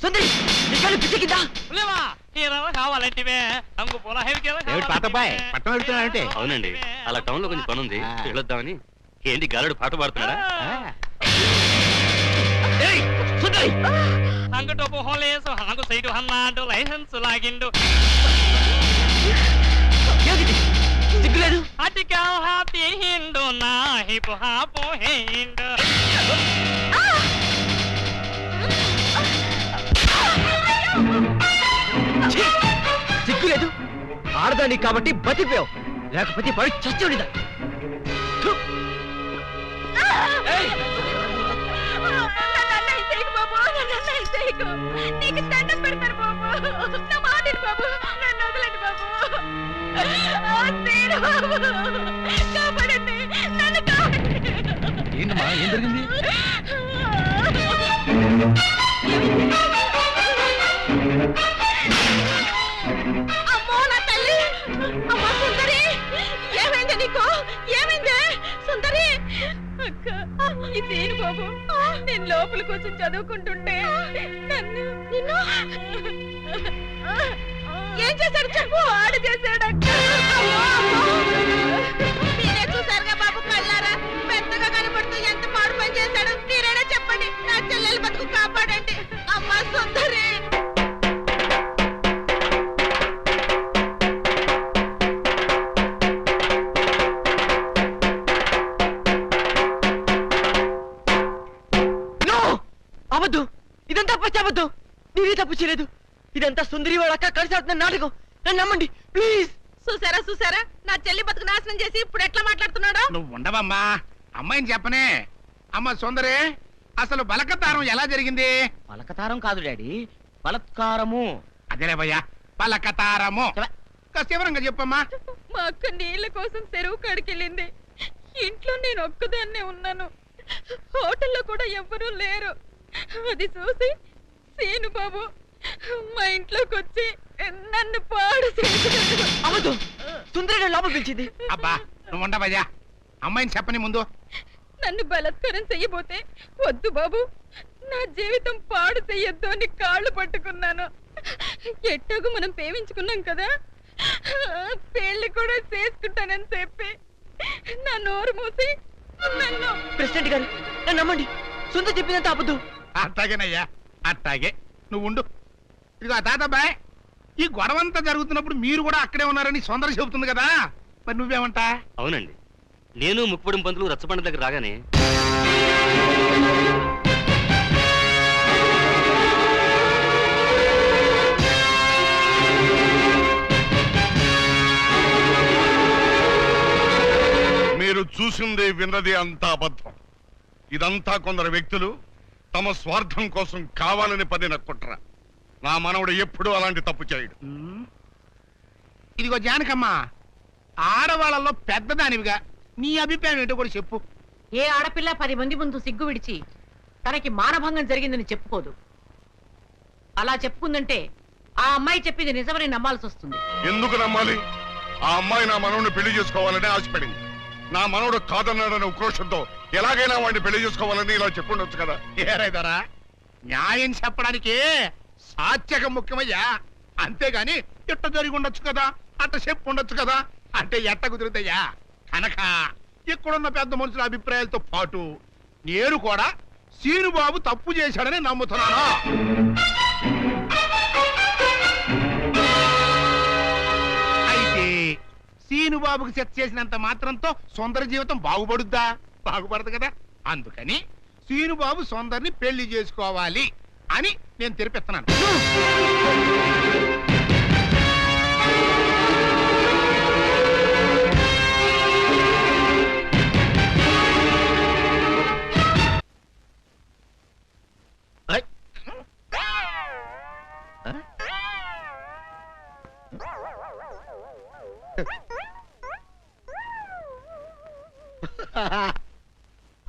సుందరి ఇక్కడ పిచ్చికిందా కావాలంటే పట్టణం వెళ్తున్నాడంటే. అవునండి, అలా టౌన్ లో కొంచెం పని ఉంది, వెళ్ళొద్దామని. ఏంటి గాలుడు పాట పాడుతున్నాడా? అంగటో పోలేసు హాగు సైడు అన్నాడు, లైసెన్స్ లాగిండు. సిగ్గులేదు. అటికా హాపీ హిండు నా హిపు హాపు హిండు. సిగ్గులేదు. ఆడదాన్ని కాబట్టి బతిపోయావు, లేకపోతే పడి చచ్చుడిదా. నీకు దండం పెడతారు బాబు, నా మాటిని బాబు, నన్ను వదలండి బాబు. కాపాడండి, నన్ను కాపాడండి. ఏంటమ్మా, ఏం జరిగింది? అమ్మో నా తల్లి, అమ్మా సుందరి, ఏమైంది నీకు? ఏమైంది సుందరి? అక్క, ఇదేను బాబు, నేను లోపల కూర్చొని చదువుకుంటుంటే నన్ను నిన్ను ఏం చేశాడు చెప్పు. ఆడు చేశాడు అక్క. మీరే చూసారుగా బాబు కళ్ళారా, పెద్దగా కనపడుతూ ఎంత మాడు పని చేశాడు. మీరేనా చెప్పండి, నా చెల్లెలు బతుకు కాపాడండి. అమ్మా సుందరి. అవద్దు, ఇదంతా పచ్చవద్దు. నేనే తప్పు చేయలేదు. ఇదంతా సుందరి వాళ్ళ అక్క కలిసి ఆడుతున్న నాటకం. నన్ను నమ్మండి ప్లీజ్. చూసారా చూసారా, నా చెల్లి బతుకు నాశనం చేసి ఇప్పుడు ఎట్లా మాట్లాడుతున్నాడు. నువ్వు ఉండవమ్మా, అమ్మాయిని చెప్పనే. అమ్మ సుందరి, అసలు బలకతారం ఎలా జరిగింది? పలకతారం కాదు డాడీ, బలత్కారము. అదేలే భయ్యా, బలకతారము. వివరంగా చెప్పమ్మా. మా అక్క నీళ్ళ కోసం చెరువు కాడికెళ్ళింది. ఇంట్లో నేను ఒక్కదాన్నే ఉన్నాను. హోటల్లో కూడా ఎవ్వరూ లేరు. అది చూసి సీను బాబు మా ఇంట్లోకి వచ్చి నన్ను పాడు అవద్దు, సుందరి లోపల పిలిచింది. అబ్బా నువ్వు ఉండవయ్యా, అమ్మాయిని చెప్పని ముందు. నన్ను బలత్కారం చెయ్యబోతే వద్దు బాబు, నా జీవితం పాడు చెయ్యొద్దు అని కాళ్ళు పట్టుకున్నాను. ఎట్టాగు మనం ప్రేమించుకున్నాం కదా, పెళ్లి కూడా చేసుకుంటానని చెప్పి నా నోరు మూసి నన్ను. ప్రెసిడెంట్ గారు నన్ను నమ్మండి, సుందరి చెప్పినంత అబద్ధం. అట్టాగేనయ్యా, అట్టాగే. నువ్వు ఉండు. ఇదిగో తాతబ్బాయ్, ఈ గొడవంతా జరుగుతున్నప్పుడు మీరు కూడా అక్కడే ఉన్నారని సుందర చెబుతుంది కదా, మరి నువ్వేమంటా? అవునండి, నేను ముక్కుపొడి పంతులు రచ్చబండ దగ్గర రాగానే మీరు చూసింది విన్నది అంతా అబద్ధం. ఇదంతా కొందరు వ్యక్తులు తమ స్వార్థం కోసం కావాలని పడిన కుట్ర. నా మనవడు ఎప్పుడూ అలాంటి తప్పు చేయడు. ఇదిగో జానకమ్మ, ఆడవాళ్ళలో పెద్దదానివిగా నీ అభిప్రాయం ఏంటో కూడా చెప్పు. ఏ ఆడపిల్ల 10 మంది ముందు సిగ్గు విడిచి తనకి మానభంగం జరిగిందని చెప్పుకోదు. అలా చెప్పుకుందంటే ఆ అమ్మాయి చెప్పింది నిజమని నమ్మాల్సి వస్తుంది. ఎందుకు నమ్మాలి? ఆ అమ్మాయి నా మనవడిని పెళ్లి చేసుకోవాలని ఆశపడింది. నా మనవడు కాదన్నాడనే ఉక్రోషంతో ఎలాగైనా వాడిని పెళ్లి చేసుకోవాలని ఇలా చెప్పుండొచ్చు కదా. ఏరైదారా, న్యాయం చెప్పడానికి సాత్యకం ముఖ్యమయ్యా. అంతేగాని ఇట్ట జరిగి ఉండొచ్చు కదా, అట్ట చెప్పు ఉండొచ్చు కదా అంటే ఎట్ట కుదురుతాయా? కనుక ఇక్కడున్న పెద్ద మనుషుల అభిప్రాయాలతో పాటు నేను కూడా సీనుబాబు తప్పు చేశాడని నమ్ముతున్నాను. అయితే సీనుబాబుకి సెట్ చేసినంత మాత్రంతో సుందర జీవితం బాగుపడుద్దా? బాగుపడదు కదా. అందుకని సీనుబాబు సుందర్ని పెళ్లి చేసుకోవాలి అని నేను తెరిపిస్తున్నాను.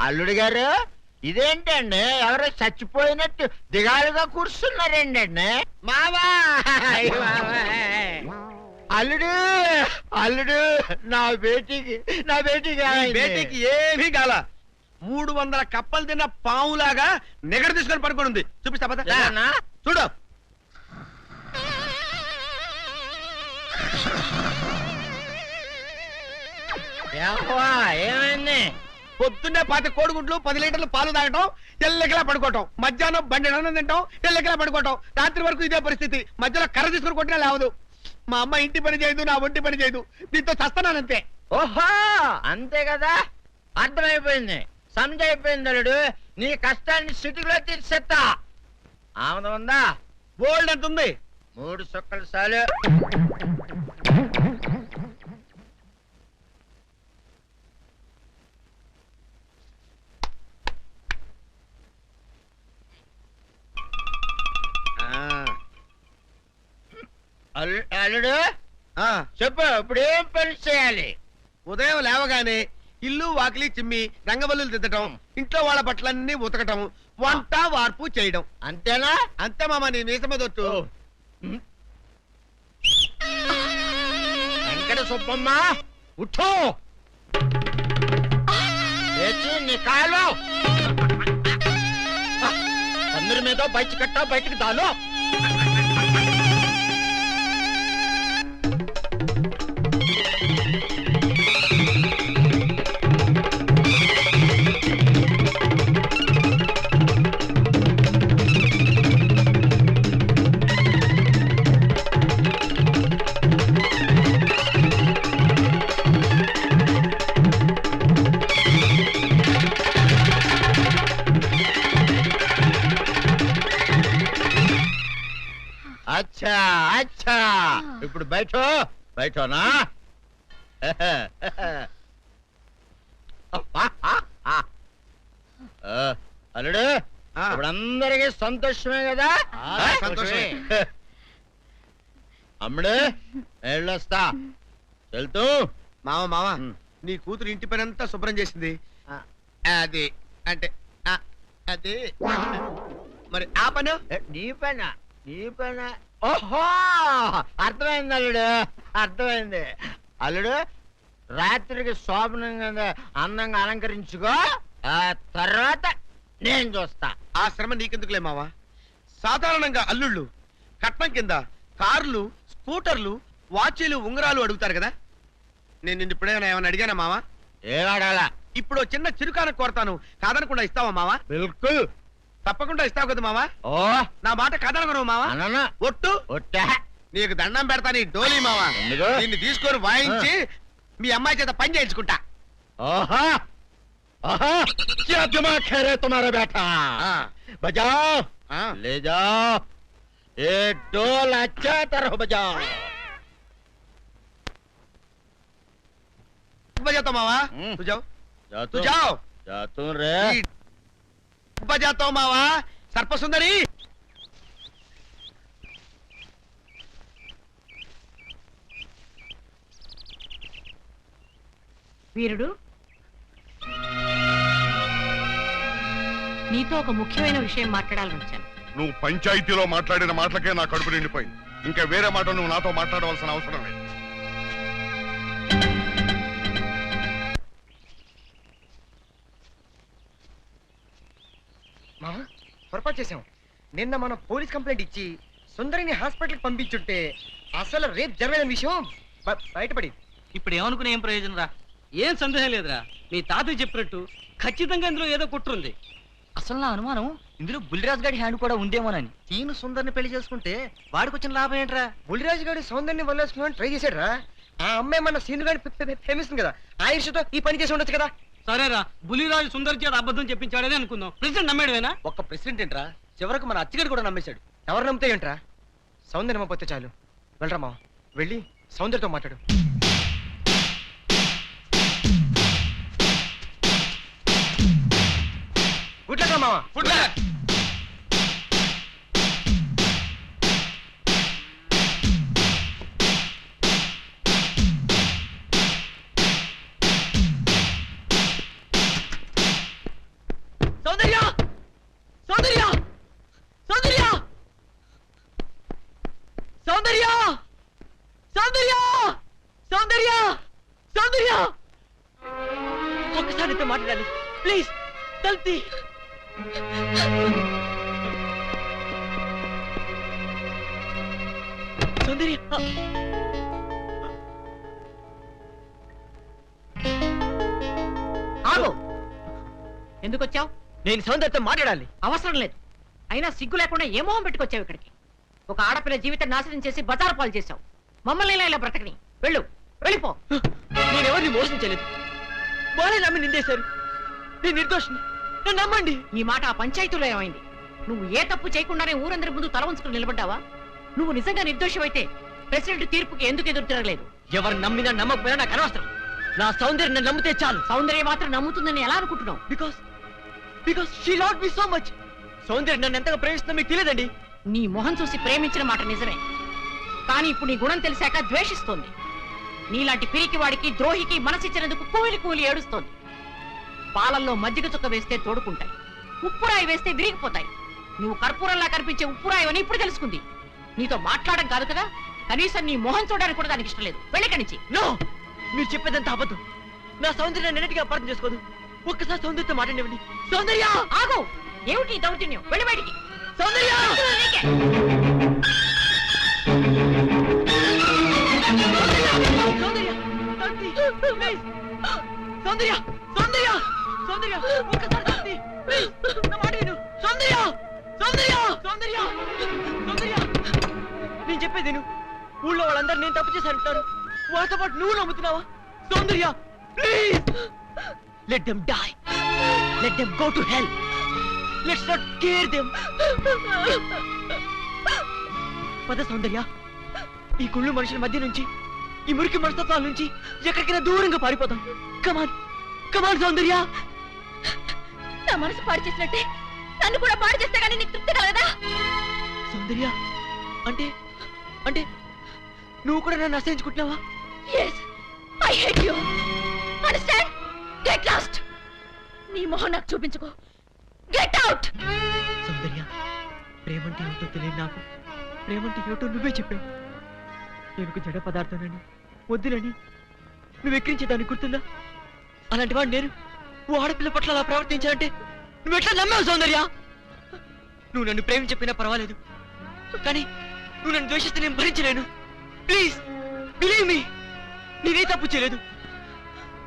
అల్లుడు గారు, ఇదేంటండి ఎవరో చచ్చిపోయినట్టు దిగాలుగా కూర్చున్నారండి. మావా అల్లుడు, అల్లుడు, నా బేటీకి బేటీకి ఏమీ కాల. 300 కప్పలు తిన్న పావులాగా నిగడ తీసుకొని పడుకొని ఉంది. చూపిస్తా పద. ఏమన్నా? చూడు. ఏవ్వా, ఏమైంది? పొద్దున్నే 10 కోడిగుడ్లు 10 లీటర్లు పాలు తాగటం, ఎల్లకిలా పడుకోవటం, మధ్యాహ్నం బండి అన్నం తింటాం, ఎల్లకిలా పడుకోవటం, రాత్రి వరకు ఇదే పరిస్థితి. మధ్యలో కర్ర తీసుకుని కొట్టినా లేవదు. మా అమ్మ ఇంటి పని చేయదు, నా ఒంటి పని చేయదు. దీంతో చస్తున్నానంతే. ఓహో, అంతే కదా, అర్థమైపోయింది, సమజైపోయింది అల్లుడు. నీ కష్టాన్ని సిటీలో తీర్చేస్తా. ఆమె ఉందా? బోల్డ్ ఎంత ఉంది? 3 సుక్కలు చాలు. అల్లుడు ఆ, చెప్పు, ఇప్పుడు ఏం పని చేయాలి? ఉదయం లేవగానే ఇల్లు వాకిలి చిమ్మి రంగవల్లులు దిద్దటం, ఇంట్లో వాళ్ళ బట్టలన్నీ ఉతకటం, వంట వార్పు చేయడం. అంతేనా? అంతే మామ, నీ మీసమదొట్టు. వెంకట సుబ్బమ్మ, ఉఠో, లేచి నీ కాలు అందరి మీద బయట కట్ట, బయటకు దాలో. అచ్చా అచ్చా, ఇప్పుడు బయటనా? అల్లుడు, ఆ. ఇప్పుడు అందరికి సంతోషమే కదా? సంతోషమే. అమ్ముడు, వెళ్ళొస్తా. వెళ్తూ మామ ఉమ్. నీ కూతురు ఇంటి పని అంతా శుభ్రం చేసింది. ఆ. అది అంటే అది మరి ఆ పను నీ పైన ఓహో, అర్థమైంది అల్లుడు, అర్థమైంది. అల్లుడు, రాత్రికి శోభనంగా అందంగా అలంకరించుకో, ఆ తర్వాత నేను చూస్తా. ఆ శ్రమ నీకెందుకులే మావా. సాధారణంగా అల్లుళ్ళు కట్నం కింద కార్లు, స్కూటర్లు, వాచీలు, ఉంగరాలు అడుగుతారు కదా. నేను నిన్ను ఇప్పుడేమైనా ఏమైనా అడిగానా మావా? ఏవాడాలా? ఇప్పుడు ఓ చిన్న చిరుకాన కోరతాను, కాదనకుండా ఇస్తావా మావా? బిల్కుల్. తప్పకుండా ఇస్తావు కదా మావా? ఓ, నా మాట కాదనగను మావా. అనను. ఒట్టు. ఒట్టా. నీకు దండం పెడతా నీ డోలీ మావా. ఎందుకు? దీన్ని తీసుకొని వాయించి మీ అమ్మాయి చేత పని చేయించుకుంటా. ओहा, ओहा, क्या दिमाग है रे तुम्हारा बेटा? बजाओ, ले जाओ, ये डोल अच्छा तरह बजाओ. बजाता मावा, तू जाओ, तू जाओ. जातू रे. बजाता हूँ मावा, सर्पसुंदरी. వీరుడు, నీతో ఒక ముఖ్యమైన విషయం మాట్లాడాలని వచ్చాను. నువ్వు పంచాయతీలో మాట్లాడిన మాటలకే నా కడుపు నిండిపోయింది. ఇంకా వేరే మాట నువ్వు నాతో మాట్లాడవలసిన అవసరం లేదు. మావా, పొరపాటు చేశాం. నిన్న మనం పోలీస్ కంప్లైంట్ ఇచ్చి సుందరిని హాస్పిటల్కి పంపించుంటే అసలు రేపు జరిగిన విషయం బయటపడింది. ఇప్పుడు ఏమనుకునే ఏం ప్రయోజనం రా? ఏం సందేహం లేదురా, మీ తాతయ్య చెప్పినట్టు ఖచ్చితంగా ఇందులో ఏదో కుట్రుంది. అసలు నా అనుమానం ఇందులో బుల్లిరాజు గారి హ్యాండ్ కూడా ఉందేమోనని. తీను సుందర్ని పెళ్లి చేసుకుంటే వాడికి వచ్చిన లాభం ఏంట్రా? బుల్లిరాజు గారి సౌందర్యాన్ని వల్లేసుకుని ట్రై చేశాడు రా. ఆ అమ్మాయి మన సీను గారి ప్రేమిస్తుంది కదా, ఆ ఇష్యూతో ఈ పని చేసి ఉండొచ్చు కదా. సరేరా, బులిరాజు సుందర్ చేత అబద్ధం చెప్పించాడని అనుకుందాం. ప్రెసిడెంట్ నమ్మేడువేనా? ఒక్క ప్రెసిడెంట్ ఏంట్రా, చివరకు మన అచ్చగాడు కూడా నమ్మేశాడు. ఎవరు నమ్మితే ఏంట్రా, సౌందర్యం నమ్మపోతే చాలు. వెళ్ళరా మావ, వెళ్ళి సౌందర్యతో మాట్లాడు. గుడ్లరా మావ, గుడ్ల. సౌందర్య, సౌందర్య, సౌందర్య, సౌందర్య, సౌందర్య, సౌందర్య, సౌందర్య. ఒక్కసారి మాట్లాడాలి ప్లీజ్. తల్తి సౌందర్య ఆగు. ఎందుకు వచ్చావు? నేను సౌందర్యతో మాట్లాడాలి. అవసరం లేదు. అయినా సిగ్గు లేకుండా ఏ మొహం పెట్టుకొచ్చావు ఇక్కడికి? ఒక ఆడపిల్ల జీవితం నాశనం చేసి బజారు పాలు చేశావు. మమ్మల్ని ఇలా బ్రతకని వెళ్ళు, వెళ్ళిపో. నేను ఎవరిని మోసం చేయలేదు. వాళ్ళే నమ్మి నిందేశారు. నేను నిర్దోషిని, నన్ను నమ్మండి. ఈ మాట ఆ పంచాయతీలో ఏమైంది? నువ్వు ఏ తప్పు చేయకుండానే ఊరందరి ముందు తల వంచుకుని నిలబడ్డావా? నువ్వు నిజంగా నిర్దోషమైతే ప్రెసిడెంట్ తీర్పుకి ఎందుకు ఎదురు తిరగలేదు? ఎవరు నమ్మినా నమ్మకపోయినా నాకు అనవసరం. నా సౌందర్యం నన్ను నమ్మితే చాలు. సౌందర్య మాత్రం నమ్ముతుందని ఎలా అనుకుంటున్నావు? Because she loved me so much. సౌందర్యం నన్ను ఎంతగా ప్రేమిస్తుందో మీకు తెలియదండి. నీ మొహం చూసి ప్రేమించిన మాట నిజమే, కానీ ఇప్పుడు నీ గుణం తెలిసాక ద్వేషిస్తోంది. నీలాంటి పిరికి వాడికి ద్రోహికి మనసిచ్చినందుకు కూలి కూలి ఏడుస్తోంది. పాలల్లో మజ్జిగ చుక్క వేస్తే తోడుకుంటాయి, ఉప్పురాయి వేస్తే విరిగిపోతాయి. నువ్వు కర్పూరంలా కనిపించే ఉప్పురాయని ఇప్పుడు తెలుసుకుంది. నీతో మాట్లాడడం కాదు కదా, కనీసం నీ మొహం చూడడానికి కూడా దానికి ఇష్టం లేదు. వెళ్ళిక నుంచి. నో, మీరు చెప్పేదంత అబద్ధం. నా సౌందర్యాన్ని అన్నిటిగా అపార్థం చేసుకోదు. ఒక్కసారి సౌందర్యంతో మాట్లాడివ్వండి. సౌందర్య ఆగు. ఏమిటి ఈ దౌర్జన్యం? వెళ్ళి బయటికి. సౌందర్య నీకే. సౌందర్య శాంతి, ప్లీజ్. సౌందర్య సౌందర్య సౌందర్య ఒక్కసారి శాంతి, ప్లీజ్. నా మాట విను. సౌందర్య సౌందర్య సౌందర్య సౌందర్య నేను చెప్పేది విను. ఊళ్ళో వాళ్ళందరూ నేను తప్పు చేశారంటారు. వాళ్ళతో పాటు నువ్వు నమ్ముతున్నావా? Soundarya please, let them die, let them go to hell. Let's not care them. పద సౌందర్య, ఈ కుళ్ళు మనుషుల మధ్య నుంచి, ఈ మురికి మనస్తత్వాల నుంచి ఎక్కడికైనా దూరంగా పారిపోతాం. కమాన్ కమాన్ సౌందర్య. నా మనసు పాడు చేసినట్టే నన్ను కూడా పాడు చేస్తే కానీ నీకు తృప్తి కలగదా? సౌందర్య అంటే అంటే నువ్వు కూడా నన్ను అసహించుకుంటున్నావా? Yes, I hate you. Understand? Get lost. నీ మొహం నాకు చూపించుకో. Get out. సౌందర్య, ప్రేమంటే ఏమిటో తెలియదు నాకు. ప్రేమంటే ఏమిటో నువ్వే చెప్పావు. నేను జడ పదార్థానని, వద్దునని నువ్వు ఎక్కిరించేదాన్ని గుర్తుందా? అలాంటి వాడు నేను ఓ ఆడపిల్ల పట్ల అలా ప్రవర్తించాలంటే నువ్వు ఎట్లా నమ్మావు సౌందర్య? నువ్వు నన్ను ప్రేమించి చెప్పినా పర్వాలేదు, కానీ నువ్వు నన్ను ద్వేషిస్తే నేను భరించలేను. ప్లీజ్ బిలీవ్ మీ, నేనే తప్పు చేయలేదు.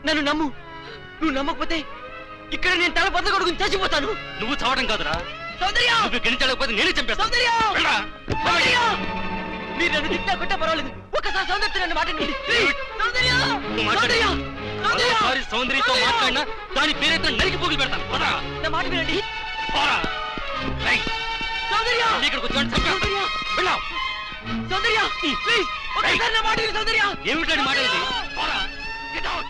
నన్ను నమ్ము. నువ్వు నమ్మకపోతే ఇక్కడ నేను తల బద్ద కొడుకుని చచ్చిపోతాను. నువ్వు చావడం కాదురా, సౌందర్య నువ్వు గెలిచలేకపోతే నేనే చంపేస్తాను. సౌందర్య సౌందర్య, మీరు నన్ను తిట్టా కొట్టా పర్వాలేదు, ఒక్కసారి సౌందర్య నన్ను మాట్లాడండి. సౌందర్య సౌందర్య సౌందర్య, ఒకసారి సౌందర్యతో మాట్లాడినా దాని పేరైతే నరికి పోగులు పెడతాను. పోరా, నా మాట వినండి. పోరా. రైట్. సౌందర్య ఇక్కడికి వచ్చాడు చంపేస్తాను. వెళ్ళావు. సౌందర్య ప్లీజ్ ఒక్కసారి నా మాట విను. సౌందర్య ఏమిటని మాట ఇది? పోరా. Get out.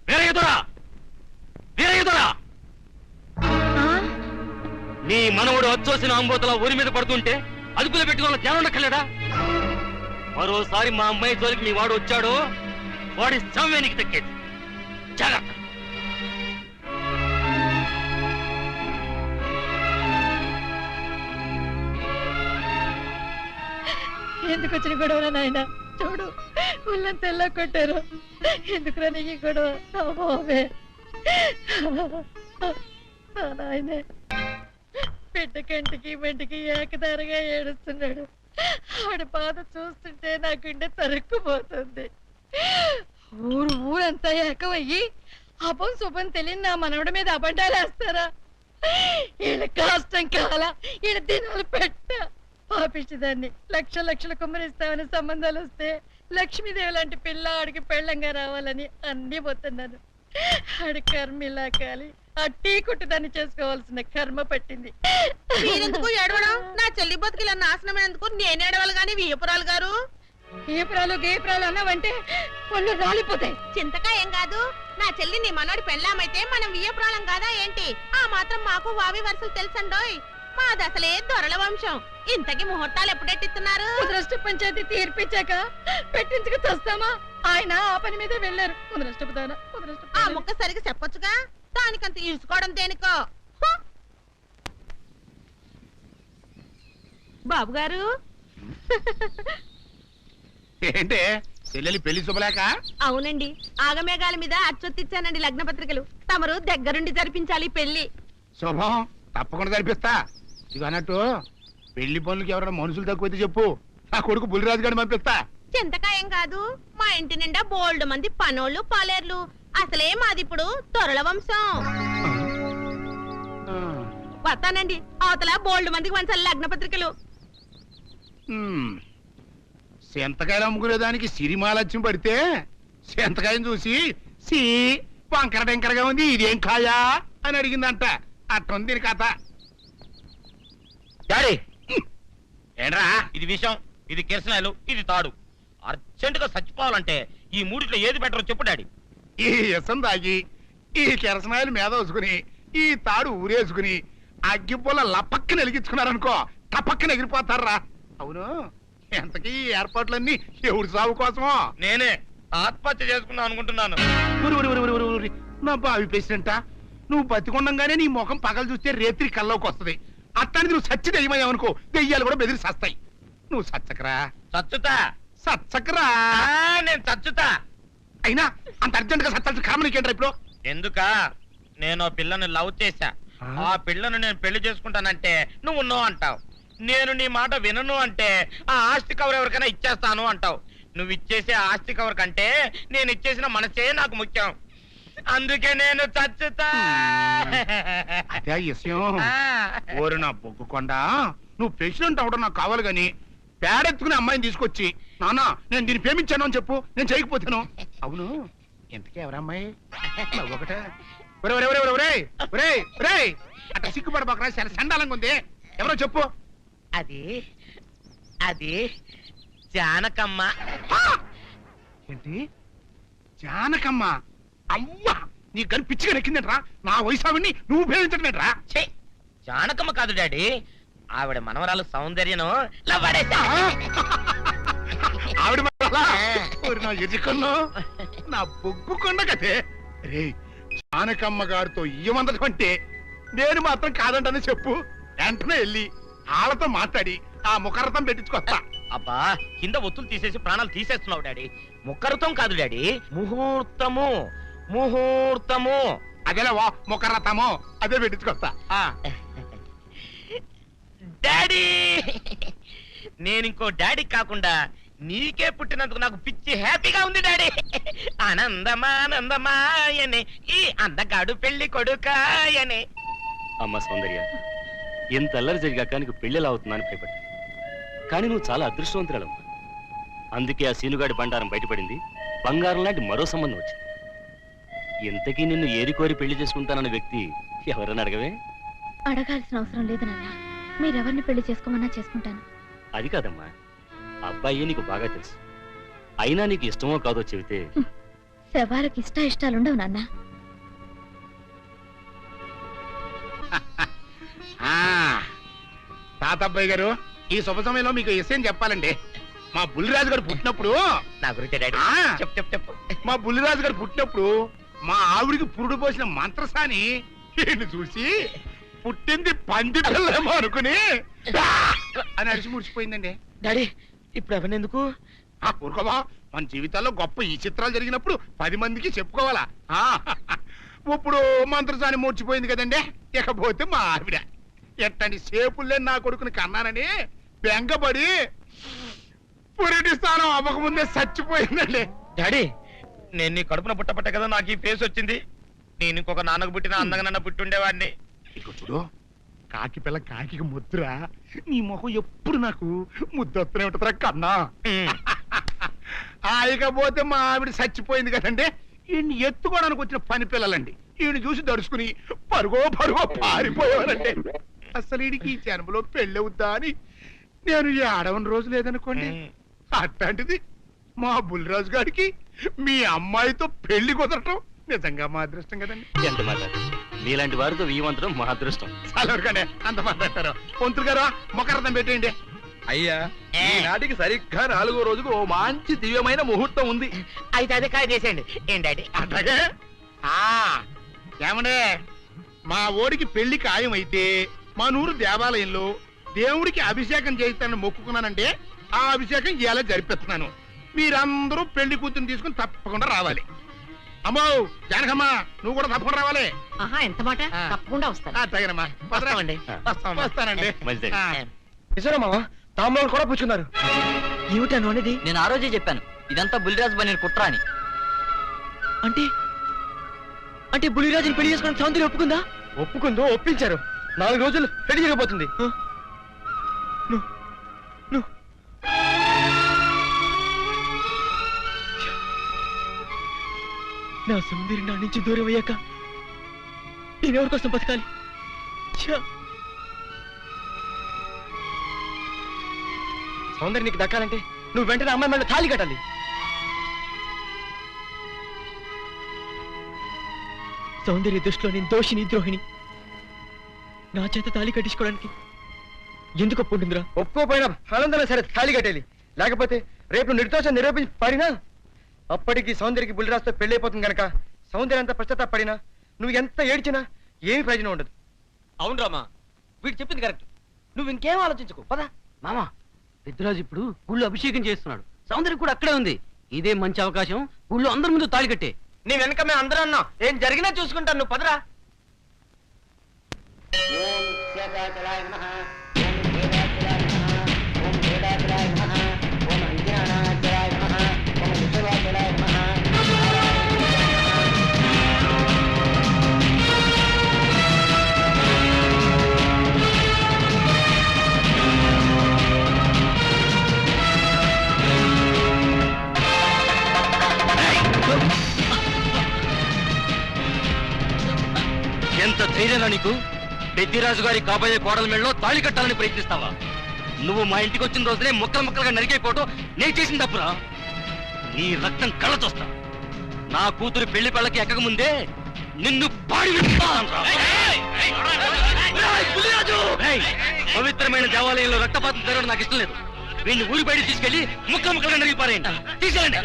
వేరే ఎదురా, వేరే ఎదురా. నీ మనవుడు వచ్చోసిన అంబోతల ఊరి మీద పడుతుంటే అదుపులో పెట్టుకోవాలని జ్ఞానం ఉండక్కర్లేదా? మరోసారి మా అమ్మాయి జోలికి నీ వాడు వచ్చాడో వాడి సమయానికి నీకు దక్కేది. జాగ్రత్త. ఎందుకు వచ్చిన గొడవ నాయన? చూడు ఒళ్ళంతా ఎలా కొట్టారు. ఎందుకురా నీకు గొడవ? నా బాబే, నా నాయనే బిడ్డ కంటికి మెంటికి ఏకదారిగా ఏడుస్తున్నాడు. ఆడ బాధ చూస్తుంటే నా గుండె తరుక్కుపోతుంది. ఊరంతా ఏకమయ్యి అపం శుభం తెలియని నా మనవడి మీద అబద్ధాలు వేస్తారా? వీళ్ళ కష్టం కాల, వీళ్ళ దినాలు పెట్ట పాపిష్టిదాన్ని లక్షలు కుమ్మరిస్తామని సంబంధాలు వస్తే లక్ష్మీదేవి లాంటి పిల్ల ఆడికి పెళ్ళంగా రావాలని అన్ని పోతున్నాను. ఆడి కర్మ ఇలా కాలి ఆ టీ కుట్టుదాన్ని చేసుకోవాల్సిన కర్మ పట్టింది. మీరెందుకు ఏడవడం? నా చెల్లి బతుకిలా నాశనమైనందుకు నేను ఏడవాలి గాని వియ్యపురాలు గారు. గీపురాలు గీపురాలు అన్నావంటే పళ్ళు రాలిపోతాయి. చింతకా ఏం కాదు, నా చెల్లి నీ మనోడి పెళ్ళామైతే మనం వియ్యపురాలం కాదా ఏంటి? ఆ మాత్రం మాకు వావి వరుసలు తెలుసండోయ్. మాది అసలే దొరల వంశం. ఇంతకి ముహూర్తాలు ఎప్పుడెట్టిస్తున్నారు? ముద్రష్ట పంచాయతీ తీర్పిచ్చాక పెట్టించుకు తెస్తామా? ఆయన ఆ పని మీద వెళ్ళారు. ఆ ముక్క సరిగా చెప్పొచ్చుగా, దానికంత ఇసుకోవడం దేనికో. బాబు గారు ఏంటి చెల్లెలి పెళ్లి శుభలేక అవునండి ఆగమేఘాల మీద అచ్చొత్తిచ్చానండి లగ్న పత్రికలు తమరు దగ్గరుండి జరిపించాలి పెళ్లి శుభం తప్పకుండా జరిపిస్తా ఇక అన్నట్టు పెళ్లి పనులకి ఎవరైనా మనుషులు తక్కువైతే చెప్పు నా కొడుకు బుల్లిరాజు గారిని పంపిస్తా చింతకాయం కాదు మా ఇంటి నిండా బోల్డ్ మంది పనోళ్ళు పాలేర్లు అసలే మాది ఇప్పుడు తొరల వంశం వస్తానండి అవతల బోల్డ్ మందికి వంచాలి లగ్న పత్రికలు సెంతకాయలు అమ్ముకునేదానికి సిరిమాలత్యం పడితే సెంతకాయని చూసి సి వంకర టెంకరగా ఉంది ఇదేం కాయా అని అడిగిందంట అట్టుంది దీని కథ డాడీ ఏంట్రా ఇది విషం, ఇది కిరసనాయలు, ఇది తాడు. అర్జెంట్ గా చచ్చిపోవాలంటే ఈ మూడిట్లో ఏది బెటర్ చెప్పు డాడీ. ఈ ఇసం తాగి ఈ కిరసనాయలు మీద వేసుకుని ఈ తాడు ఊరేసుకుని అగ్గిపుల్ల లపక్కన వెలిగించుకున్నారనుకో టపక్కన ఎగిరిపోతారా. అవును ఎంతకీ ఈ ఏర్పాట్లన్నీ ఎవరి సాగు కోసమో? నేనే ఆత్మహత్య చేసుకుందాం అనుకుంటున్నాను. ఊరి, ఊరి, ఊరి, ఊరి, ఊరి. నా బావి పేసినంట నువ్వు బతికొండంగానే నీ ముఖం పగలు చూస్తే రేత్రి కల్లోకి వస్తది. అట్టానికి నువ్వు సచ్చి దెయ్యమయ్యావనుకో దెయ్యాలు కూడా బెదిరి సస్తాయి. నువ్వు సచ్చకరా చచ్చుతా. సచ్చకరా నేను చచ్చుతా. అయినా అంత అర్జెంట్ గా సత్తాల్సిన కారణం నీకేంట్రా ఇప్పుడు? ఎందుకా నేను ఆ పిల్లని లవ్ చేశా. ఆ పిల్లను నేను పెళ్లి చేసుకుంటానంటే నువ్వు నో అంటావు. నేను నీ మాట వినను అంటే ఆ ఆస్తి కవర్ ఎవరికైనా ఇచ్చేస్తాను అంటావు. నువ్వు ఇచ్చేసే ఆస్తి కవర్ కంటే నేను ఇచ్చేసిన మనసే నాకు ముఖ్యం. అందుకే నేను చచ్చుతా. అదే విషయం. ఓరు నా బొగ్గుకొండ నువ్వు ప్రెసిడెంట్ అవడం నాకు కావాలి గాని పేడెత్తుకునే అమ్మాయిని తీసుకొచ్చి నానా నేను దీన్ని ప్రేమించాను అని చెప్పు, నేను చేయకపోతాను. అవును ఎంతకీ ఎవరమ్మాయి? ఒకటే అట్లా సిగ్గుపడబాకరా చాలా సండాలంగా ఉంది. ఎవరో చెప్పు. అది అది జానకమ్మ. ఏంటి జానకమ్మ? అమ్మా నీ గని పిచ్చిగా నెక్కిందంట్రా. నా వయసావిని నువ్వు ప్రేమించటమేట్రా? ఛీ, జానకమ్మ కాదు డాడీ, ఆవిడ మనవరాలు సౌందర్యను ఆవిడ నా ఎదుకుల్లో నా బొగ్గు కొండ కదే. రే జానకమ్మ గారితో ఇయ్యమందడం అంటే నేను మాత్రం కాదంటని చెప్పు. వెంటనే వెళ్ళి వాళ్ళతో మాట్లాడి ఆ ముఖరథం పెట్టించుకొస్తా. అబ్బా కింద ఒత్తులు తీసేసి ప్రాణాలు తీసేస్తున్నావు డాడీ. ముఖరథం కాదు డాడీ, ముహూర్తము. ముహూర్తము అదేలా వా ముఖరథము అదే పెట్టించుకొస్తా. డాడీ నేను ఇంకో డాడీ కాకుండా నీకే పుట్టినందుకు నాకు పిచ్చి హ్యాపీగా ఉంది డాడీ. ఆనందమానందమాయనే ఈ అందగాడు పెళ్లి కొడుకాయనే. అమ్మ సౌందర్య, ఎంత అల్లరి జరిగాక నీకు పెళ్ళిలా అవుతుందని భయపడ్డా. కానీ నువ్వు చాలా అదృష్టవంతురాలమ్మా. అందుకే ఆ సీనుగాడి బండారం బయటపడింది. బంగారం లాంటి మరో సంబంధం వచ్చింది. ఇంతకీ నిన్ను ఏరి కోరి పెళ్లి చేసుకుంటానన్న వ్యక్తి ఎవరని అడగవే? అడగాల్సిన అవసరం లేదు నాన్న. మీరెవరిని పెళ్లి చేసుకోమన్నా చేసుకుంటాను. అది కాదమ్మా, అబ్బాయి నీకు బాగా తెలుసు. అయినా నీకు ఇష్టమో కాదో చెబితే. శవాలకు ఇష్టాలుండవు నాన్న. తాతబ్బాయి గారు ఈ శుభ సమయంలో మీకు విషయం చెప్పాలండి. మా బుల్లిరాజు గారు పుట్టినప్పుడు నా గురించి డాడీ ఆ, చెప్పు చెప్పు చెప్పు. మా బుల్లిరాజు గారు పుట్టినప్పుడు మా ఆవిడికి పురుడు పోసిన మంత్రసాని ఈయన్ని చూసి పుట్టింది పంది పిల్లేమో అనుకుని అని అడిచి ముడిచిపోయిందండి. డాడీ ఇప్పుడు ఎవరినెందుకు? ఊరుకోవా, మన జీవితాల్లో గొప్ప ఈ చిత్రాలు జరిగినప్పుడు 10 మందికి చెప్పుకోవాలా. ఇప్పుడు మంత్రసాని మూర్చిపోయింది కదండి. ఇకపోతే మా ఆవిడ ఎట్టని సేపుల్లే నా కొడుకుని కన్నానని బెంగపడి పురిటి స్థానం అవ్వకముందే చచ్చిపోయిందండి. డాడీ నేను నీ కడుపున పుట్టపట్టే కదా నాకు ఈ ఫేస్ వచ్చింది. నేను ఇంకొక నాన్నకు పుట్టిన అందంగా పుట్టుండేవాడిని. ఇక చూడు, కాకి పిల్ల కాకి ముద్దురా. నీ మొహం ఎప్పుడు నాకు ముద్దొత్తనే ఉంటుందిరా కన్నా. ఇకపోతే మా ఆవిడ చచ్చిపోయింది కదండి. ఈయన్ని ఎత్తుకోవడానికి వచ్చిన పని పిల్లలండి ఈయన చూసి దడుచుకుని పరుగో పారిపోయేవారండి. అసలు ఈడికి ఈ జన్మలో పెళ్ళవుద్దా అని నేను ఈ ఆడవని రోజు లేదనుకోండి. అట్లాంటిది మా బుల్లిరాజు గారికి మీ అమ్మాయితో పెళ్లి కుదరటం నిజంగా మా అదృష్టం కదండి. ఎంత మాట, నీలాంటి వారితో వీయమంతరం మా అదృష్టం. చాలవరకండి అంత మాట్లాడతారు. పొంతులు గారు మొకరథం పెట్టేయండి. అయ్యా ఈనాటికి సరిగ్గా 4వ రోజుకు ఓ మంచి దివ్యమైన ముహూర్తం ఉంది. అయితే అదే కాయ చేసేయండి. ఏం డాడీ? అట్లాగే ఏమండే, మా ఓడికి పెళ్లి ఖాయం అయితే మా నూరు దేవాలయంలో దేవుడికి అభిషేకం చేయిస్తానని మొక్కుకున్నానంటే ఆ అభిషేకం ఇలా జరిపిస్తున్నాను. మీరందరూ పెళ్లి కూతురు తీసుకుని తప్పకుండా రావాలి. అమ్మో జానకమ్మ, నువ్వు కూడా తప్పకుండా రావాలి. ఆహా ఎంత మాట, ఆ. తప్పకుండా వస్తాను. తగినమ్మా, వస్తామండి. వస్తానండి. మంచిది. నిజరా మావా, తాంబూలాలు కూడా పుచ్చుకున్నారు. ఏమిటా నువ్వు అనేది? నేను ఆ రోజే చెప్పాను ఇదంతా బుల్లిరాజు బని కుట్ర అని. అంటే అంటే బుల్లిరాజుని పెళ్లి చేసుకోవడానికి సౌందర్యం ఒప్పుకుందా? ఒప్పుకుందో ఒప్పించారు. 4 రోజులు పెళ్లి జరిగిపోతుంది. నా సౌందర్యం నా నుంచి దూరం అయ్యాక నేనెవరి కోసం బతకాలి? ఛ! సౌందర్యం నీకు దక్కాలంటే నువ్వు వెంటనే అమ్మాయి మళ్ళీ తాళి కట్టాలి. సౌందర్య దృష్టిలో నేను దోషిని, ద్రోహిణి. నా చేత తాళి కట్టించుకోవడానికి ఎందుకు ఒప్పుకుంటుందిరా? ఒప్పుకోపోయినా ఆనందం సరే తాళి కట్టేది. లేకపోతే రేపు నిర్దోషం నిరూపించి పారినా అప్పటికి సౌందర్యకి బుల్లిరాజుతో పెళ్లి అయిపోతుంది కనుక సౌందర్యం అంతా పశ్చాత్తాపడినా నువ్వు ఎంత ఏడ్చినా ఏమి ప్రయోజనం ఉండదు. అవును రామా, వీడు చెప్పింది కరెక్ట్. నువ్వు ఇంకేం ఆలోచించుకో పదా. మామా, పెద్దరాజు ఇప్పుడు గుళ్ళు అభిషేకం చేస్తున్నాడు. సౌందర్యం కూడా అక్కడే ఉంది. ఇదే మంచి అవకాశం. గుళ్ళు అందరి ముందు తాళి కట్టే. నీ వెనక మేము అందరం ఉన్నాం. ఏం జరిగినా చూసుకుంటాను. నువ్వు పదరా. ఎంత ధైర్యంగా నీకు? పెద్దిరాజు గారి కాబోయే కోడల మెళ్ళలో తాళి కట్టాలని ప్రయత్నిస్తావా? నువ్వు మా ఇంటికి వచ్చిన రోజునే ముక్కలు ముక్కలుగా నరికైపోవటం నేను చేసిన తప్పురా. నీ రక్తం కళ్ళ చూస్తా. నా కూతురు పెళ్లి పళ్ళకి ఎక్కక ముందే నిన్ను పాడి విడుస్తానురా. ఏయ్, పవిత్రమైన దేవాలయంలో రక్తపాతం జరగడం నాకు ఇష్టం లేదు. వీడిని ఊరి బయట తీసుకెళ్లి ముక్కలు ముక్కలుగా నరిగిపారేయండి. తీసుకెళ్ళండి.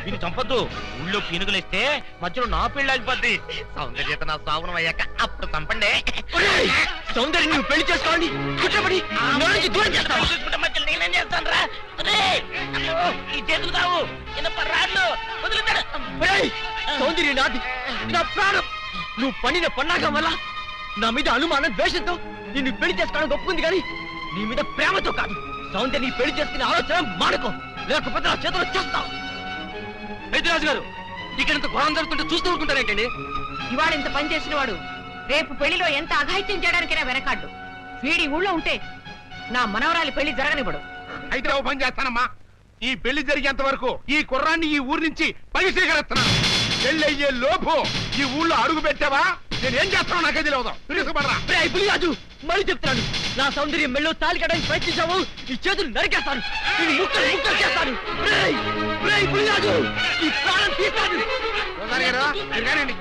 వీని చంపొద్దు. ఊళ్ళో పీనుగులేస్తే మధ్యలో నా పెళ్లి ఆగిపోద్ది. సౌందర్యత నా సాగునం అయ్యాక అప్పుడు చంపండి. సౌందర్యం నువ్వు పెళ్లి చేసుకోవాలి కుట్రపడి నా నుంచి దూరం చేస్తావా? మధ్యలో నేనేం చేస్తాను రా? ఈ చేతులు కావు రాళ్ళు వదులుతాడు. ఒరేయ్, సౌందర్యం నాది, నా ప్రాణం. నువ్వు పండిన పన్నాగం వల్ల నా మీద అనుమానం, ద్వేషంతో నిన్ను పెళ్లి చేసుకోవడానికి ఒప్పుకుంది కానీ నీ మీద ప్రేమతో కాదు. సౌందర్యం నీ పెళ్లి చేసుకునే ఆలోచన మానుకో, లేకపోతే నా చేతిలో చేస్తావు. పెద్దిరాజు గారు, ఇక్కడంత ఘోరం జరుగుతుంటే చూస్తూ ఊరుకుంటారేంటండి? ఇవాళ ఇంత పని చేసిన వాడు రేపు పెళ్లిలో ఎంత అఘాయిత్యం చేయడానికైనా వెనకాడ్డు. వీడి ఊళ్ళో ఉంటే నా మనవరాలి పెళ్లి జరగనివ్వడు. అయితే ఓ పని చేస్తానమ్మా. ఈ పెళ్లి జరిగేంత వరకు ఈ కుర్రాన్ని ఈ ఊరి నుంచి పరిశీకరిస్తున్నాను. పెళ్లి అయ్యే లోపు ఈ ఊళ్ళో అడుగు పెట్టావా నేనేం చేస్తానో నాకే తెలియదు. తిరుగుబడరా. పులిరాజు, మళ్ళీ చెప్తాను, నా సౌందర్యం మెళ్ళో తాళి కట్టడానికి ప్రయత్నించావు, ఈ చేతులు నరికేస్తాను, నేను ముక్కలు ముక్కలు చేస్తాను. పులిరాజు, ఈ ప్రాణం తీస్తాను. ఓసారి గారు, మీరు కానివ్వండి.